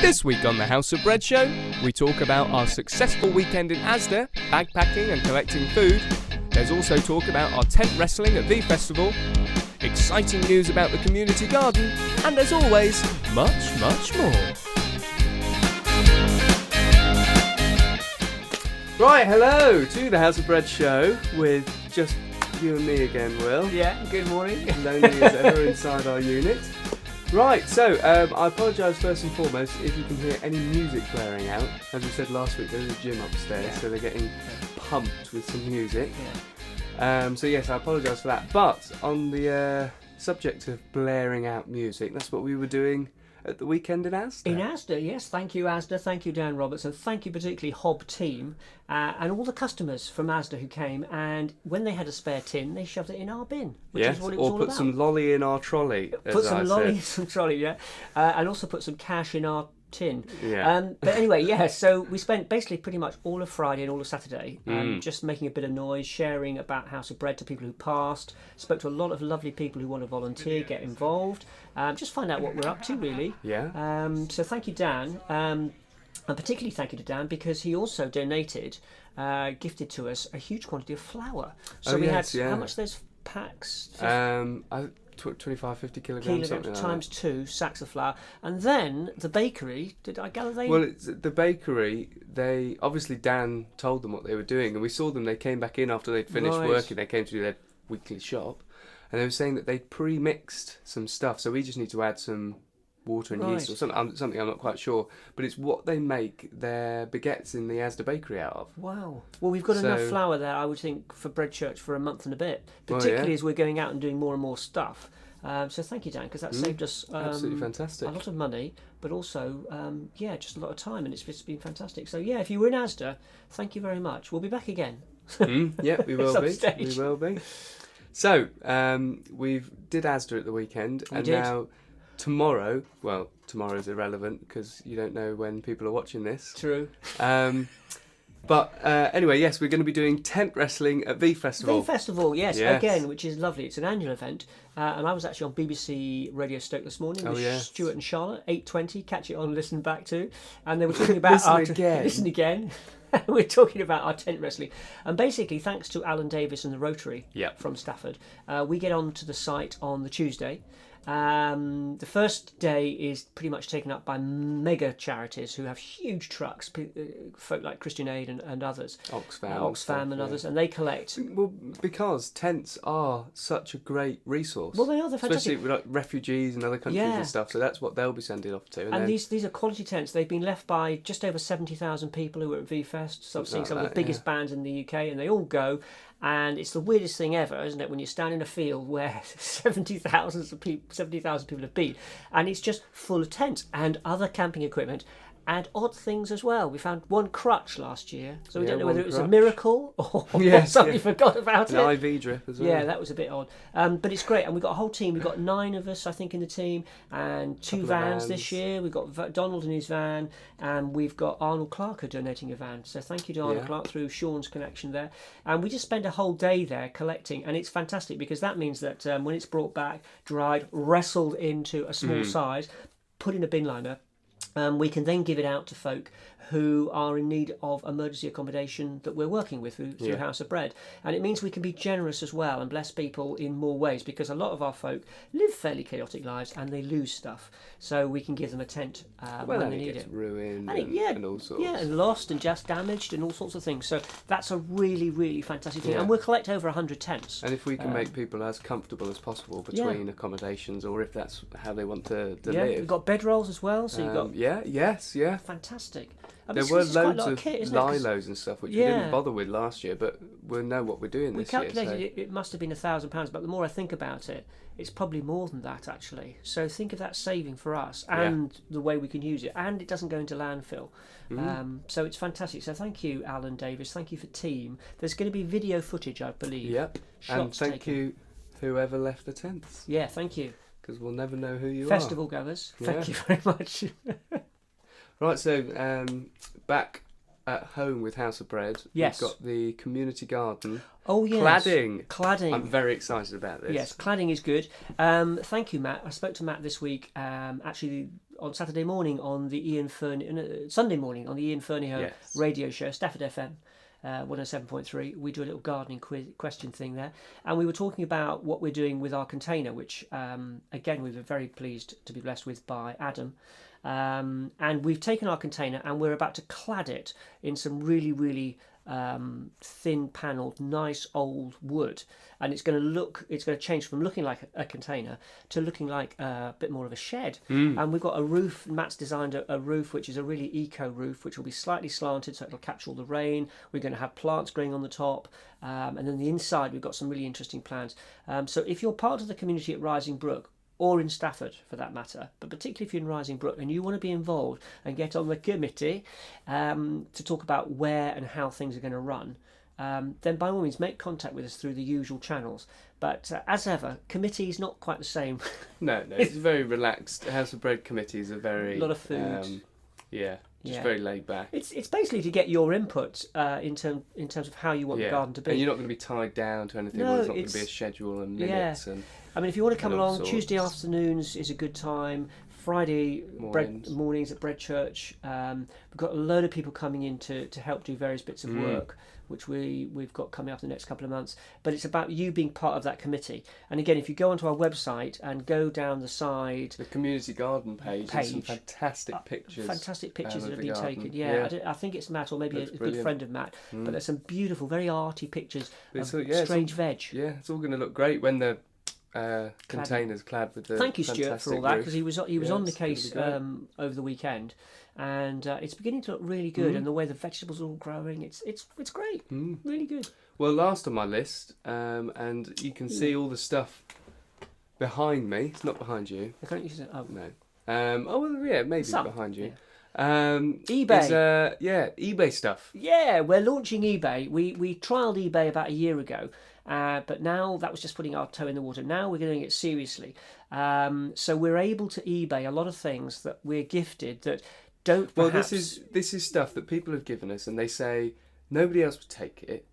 This week on the House of Bread Show, we talk about our successful weekend in Asda, bagpacking and collecting food. There's also talk about our tent wrestling at the festival, exciting news about the community garden, and as always, much, much more. Right, hello to the House of Bread Show with just you and me again, Will. Yeah, good morning. Lonely as ever inside our unit. Right, so I apologise first and foremost if you can hear any music blaring out. As we said last week, there's a gym upstairs, so they're getting pumped with some music. So yes, I apologise for that. But on the subject of blaring out music, that's what we were doing at the weekend in Asda. In Asda, yes. Thank you, Asda. Thank you, Dan Roberts. And thank you particularly Hob team and all the customers from Asda who came. And when they had a spare tin, they shoved it in our bin, which is what it was all about. Or put some lolly in our trolley. Put some lolly in some trolley, yeah. And also put some cash in our tin. Yeah. But anyway, yeah, so we spent basically pretty much all of Friday and all of Saturday just making a bit of noise, sharing about House of Bread to people who passed, spoke to a lot of lovely people who want to volunteer, get involved, just find out what we're up to, really. Yeah. So thank you, Dan. And particularly thank you to Dan because he also donated, gifted to us a huge quantity of flour. So how much those packs? 25-50 kilograms, something like times 2 sacks of flour. And then the bakery, did I gather they... Well, the bakery, they obviously Dan told them what they were doing, and we saw them, they came back in after they'd finished working, they came to do their weekly shop, and they were saying that they'd pre-mixed some stuff, so we just need to add some water and yeast or something I'm not quite sure, but it's what they make their baguettes in the Asda bakery out of. Wow. Well, we've got enough flour there, I would think, for Bread Church for a month and a bit, particularly as we're going out and doing more and more stuff. So thank you, Dan, because that saved us absolutely fantastic. A lot of money, but also, just a lot of time, and it's been fantastic. So, yeah, if you were in Asda, thank you very much. We'll be back again. Yeah, we will be. We will be. So, we did Asda at the weekend, now tomorrow's irrelevant because you don't know when people are watching this. True. But anyway, yes, we're going to be doing tent wrestling at the festival. The festival, yes, again, which is lovely. It's an annual event, and I was actually on BBC Radio Stoke this morning with Stuart and Charlotte, 8:20. Catch it on, listen back to, and they were talking about listen again. We're talking about our tent wrestling, and basically, thanks to Alan Davis and the Rotary from Stafford, we get onto the site on the Tuesday. The first day is pretty much taken up by mega charities who have huge trucks, folk like Christian Aid and others, Oxfam and others, and they collect. Well, because tents are such a great resource. Well, they are. They're fantastic. Especially with like refugees and other countries and stuff. So that's what they'll be sending off to. And these are quality tents. They've been left by just over 70,000 people who were at V-Fest. So I've seen some of the biggest bands in the UK, and they all go. And it's the weirdest thing ever, isn't it, when you stand in a field where 70,000 people have been, and it's just full of tents and other camping equipment and odd things as well. We found one crutch last year, so we don't know whether it was a miracle or somebody forgot about it. An IV drip as well. Yeah, that was a bit odd. But it's great, and we've got a whole team. We've got 9 of us, I think, in the team, and 2 vans this year. We've got Donald in his van, and we've got Arnold Clarker donating a van. So thank you to Arnold Clark through Sean's connection there. And we just spend a whole day there collecting, and it's fantastic because that means that when it's brought back, dried, wrestled into a small size, put in a bin liner, we can then give it out to folk who are in need of emergency accommodation that we're working with through House of Bread. And it means we can be generous as well and bless people in more ways because a lot of our folk live fairly chaotic lives and they lose stuff. So we can give them a tent when they need it. Ruined and all sorts. Yeah, and lost and just damaged and all sorts of things. So that's a really, really fantastic thing. And we'll collect over 100 tents. And if we can make people as comfortable as possible between accommodations or if that's how they want to live. We've got bedrolls as well. So you've got... Fantastic. There were loads of lilos and stuff which we didn't bother with last year, but we'll know what we're doing this year. We calculated it must have been £1,000, but the more I think about it, it's probably more than that actually. So think of that saving for us and the way we can use it, and it doesn't go into landfill. So it's fantastic. So thank you, Alan Davis. Thank you for team. There's going to be video footage, I believe. Yep. Shots and thank you, whoever left the tents. Yeah, thank you. Because we'll never know who you are. Festival goers. Thank you very much. Right, so back at home with House of Bread. Yes. We've got the community garden. Oh, yes. Cladding. I'm very excited about this. Yes, cladding is good. Thank you, Matt. I spoke to Matt this week, actually on Saturday morning on the Sunday morning on the Ian Fernyhough radio show, Stafford FM. 107.3. We do a little gardening question thing there, and we were talking about what we're doing with our container, which again we were very pleased to be blessed with by Adam, and we've taken our container and we're about to clad it in some really thin panelled nice old wood, and it's going to change from looking like a container to looking like a bit more of a shed. And we've got a roof. Matt's designed a roof which is a really eco roof, which will be slightly slanted so it'll capture all the rain. We're going to have plants growing on the top, and then the inside we've got some really interesting plans. So if you're part of the community at Rising Brook, or in Stafford for that matter, but particularly if you're in Rising Brook and you want to be involved and get on the committee to talk about where and how things are going to run, then by all means make contact with us through the usual channels. But as ever, committee is not quite the same. No, it's very relaxed. House of Bread committees are very... A lot of food. Very laid back. It's basically to get your input in terms of how you want the garden to be. And you're not going to be tied down to anything. There's not going to be a schedule and minutes. And I mean, if you want to come along, Tuesday afternoons is a good time. Friday mornings at Bread Church. We've got a load of people coming in to help do various bits of work, which we've got coming up in the next couple of months. But it's about you being part of that committee. And again, if you go onto our website and go down the side, the community garden page, there's some fantastic pictures. Fantastic pictures that have been garden. taken. Yeah. I think it's Matt or maybe a good friend of Matt. But there's some beautiful, very arty pictures of strange veg. Yeah, it's all going to look great when the containers clad with the... Thank you, Stuart, for all that, because he was on the case over the weekend, and it's beginning to look really good. And the way the vegetables are all growing, it's great, really good. Well, last on my list, and you can see all the stuff behind me. It's not behind you. I can't use it. Oh no. Maybe behind you. Yeah. eBay. eBay stuff. Yeah, we're launching eBay. We trialled eBay about a year ago. But now that was just putting our toe in the water. Now we're doing it seriously. So we're able to eBay a lot of things that we're gifted that don't perhaps... Well, this is stuff that people have given us and they say nobody else would take it.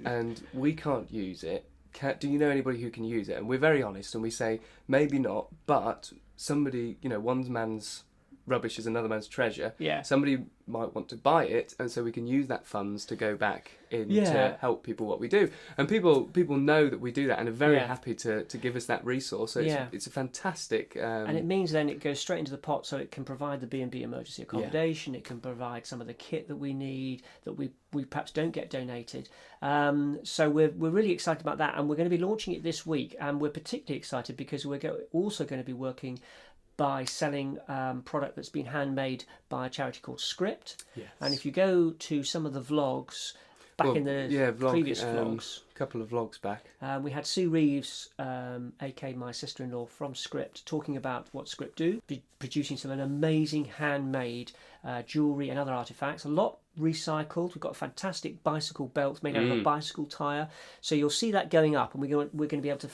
And we can't use it. Do you know anybody who can use it? And we're very honest and we say maybe not, but somebody, one man's rubbish is another man's treasure. Yeah. Somebody might want to buy it, and so we can use that funds to go back in to help people what we do. And people know that we do that and are very happy to give us that resource. So it's a fantastic... and it means then it goes straight into the pot, so it can provide the B&B emergency accommodation, it can provide some of the kit that we need, that we perhaps don't get donated. So we're really excited about that, and we're going to be launching it this week, and we're particularly excited because we're also going to be working by selling product that's been handmade by a charity called Script. Yes. And if you go to some of the vlogs in the previous vlogs, a couple of vlogs back, we had Sue Reeves, aka my sister-in-law from Script, talking about what Script do, producing some amazing handmade jewellery and other artefacts, a lot recycled. We've got a fantastic bicycle belt made out of a bicycle tyre, so you'll see that going up, and we're going to be able to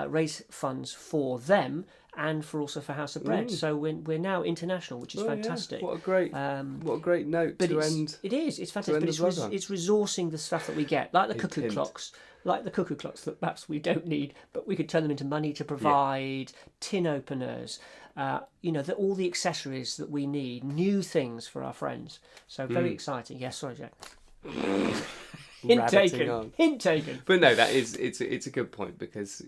raise funds for them and for House of Bread. So we're now international, which is fantastic. What a great note to end. It is. It's fantastic. But it's resourcing the stuff that we get, like the cuckoo clocks. Like the cuckoo clocks that perhaps we don't need, but we could turn them into money to provide tin openers, all the accessories that we need, new things for our friends. So very exciting. Yes, sorry, Jack. Hint taken. But no, it's a good point because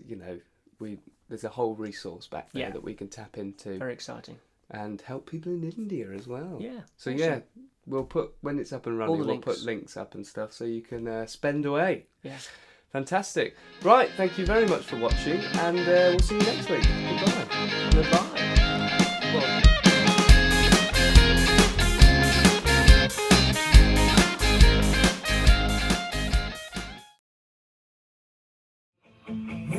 there's a whole resource back there that we can tap into. Very exciting. And help people in India as well. Yeah. So awesome. We'll put, when it's up and running, we'll put links up and stuff so you can spend away. Yeah. Fantastic. Right, thank you very much for watching, and we'll see you next week. Goodbye. Goodbye. Well,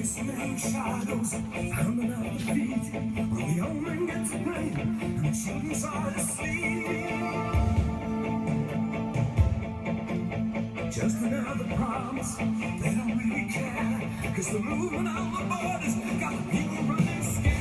Listening shadows, coming out the feet, when the old man gets a brain, and the children are asleep. Just another promise, they don't really care, 'cause the movement of the borders got the people running scared.